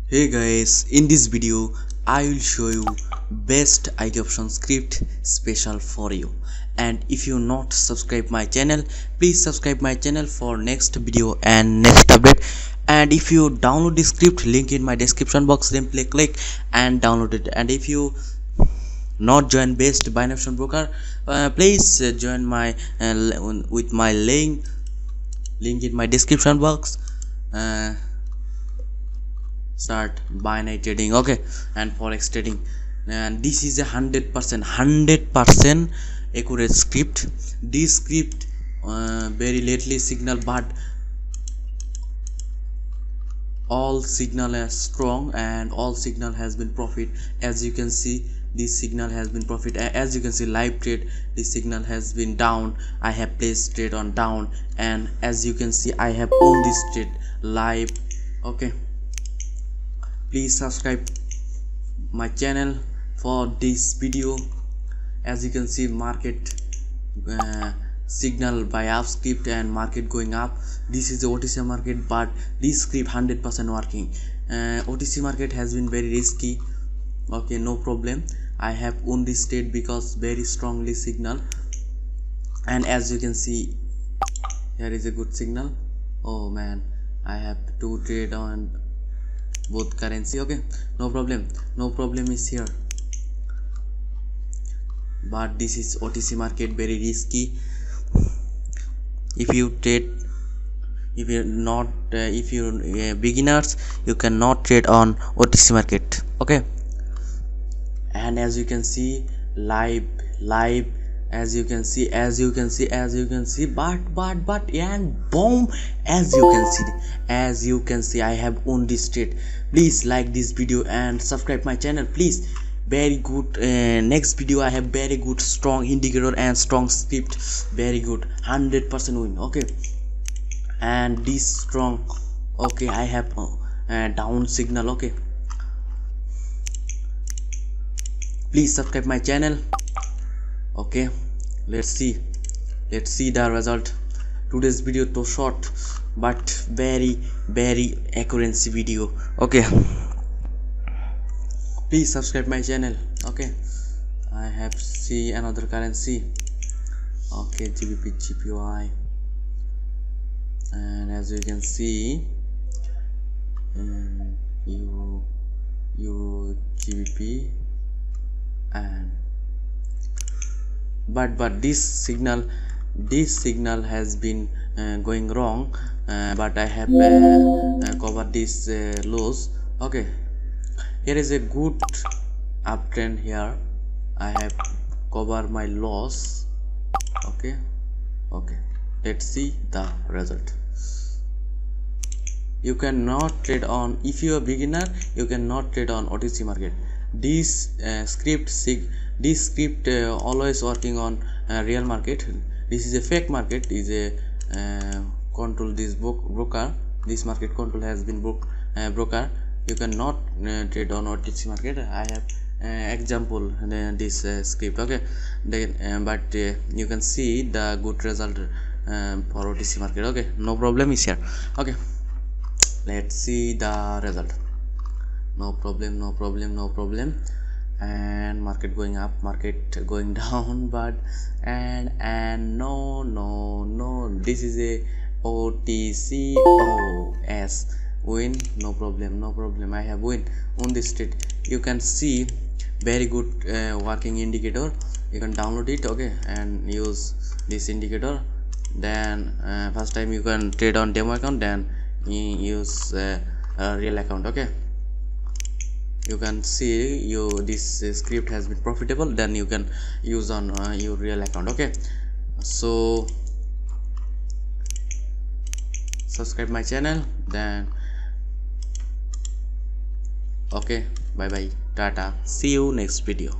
Hey guys, in this video I will show you best IT option script special for you. And if you not subscribe my channel, please subscribe my channel for next video and next update. And if you download the script, link in my description box, simply click and download it. And if you not join best binary option broker, please join my with my link in my description box. Start binary trading, okay, and forex trading. And this is a 100% accurate script. This script very lately signal, but all signal is strong and all signal has been profit. As you can see, this signal has been profit. As you can see, live trade, this signal has been down. I have placed trade on down, and as you can see, I have owned this trade live. Okay, please subscribe my channel for this video. As you can see, market signal by up script and market going up. This is the OTC market, but this script 100% working. OTC market has been very risky. Okay, no problem. I have owned this trade because very strongly signal. And as you can see, here is a good signal. Oh man, I have to trade on both currency. Okay, no problem is here, but this is OTC market, very risky. If you trade, if you're not if you're beginners, you cannot trade on OTC market. Okay, and as you can see, live, as you can see, but and boom, as you can see, I have owned this trade. Please like this video and subscribe my channel, please. Very good. Next video I have very good strong indicator and strong script, very good, 100% win. Okay, and this strong. Okay, I have down signal. Okay, please subscribe my channel. Okay, let's see the result. Today's video too short, but very accuracy video. Okay, please subscribe my channel. Okay, I have see another currency. Okay, GBP, GPY, and as you can see, Euro, GBP, and but this signal has been going wrong, but I have covered this loss. Okay, here is a good uptrend. Here I have covered my loss. Okay, let's see the result. You cannot trade on, if you are beginner, you cannot trade on OTC market. This script always working on real market. This is a fake market, is a control this broker. This market control has been broker. You cannot trade on OTC market. I have example this script. Okay, then but you can see the good result for OTC market. Okay, no problem is here. Okay, let's see the result. No problem. And market going up, market going down, but and no, this is a OTC OS win. No problem, I have win on this trade. You can see very good working indicator. You can download it. Okay, and use this indicator. Then first time you can trade on demo account, then use a real account. Okay, you can see this script has been profitable, then you can use on your real account. Okay, so subscribe my channel, then okay, bye bye, tata, see you next video.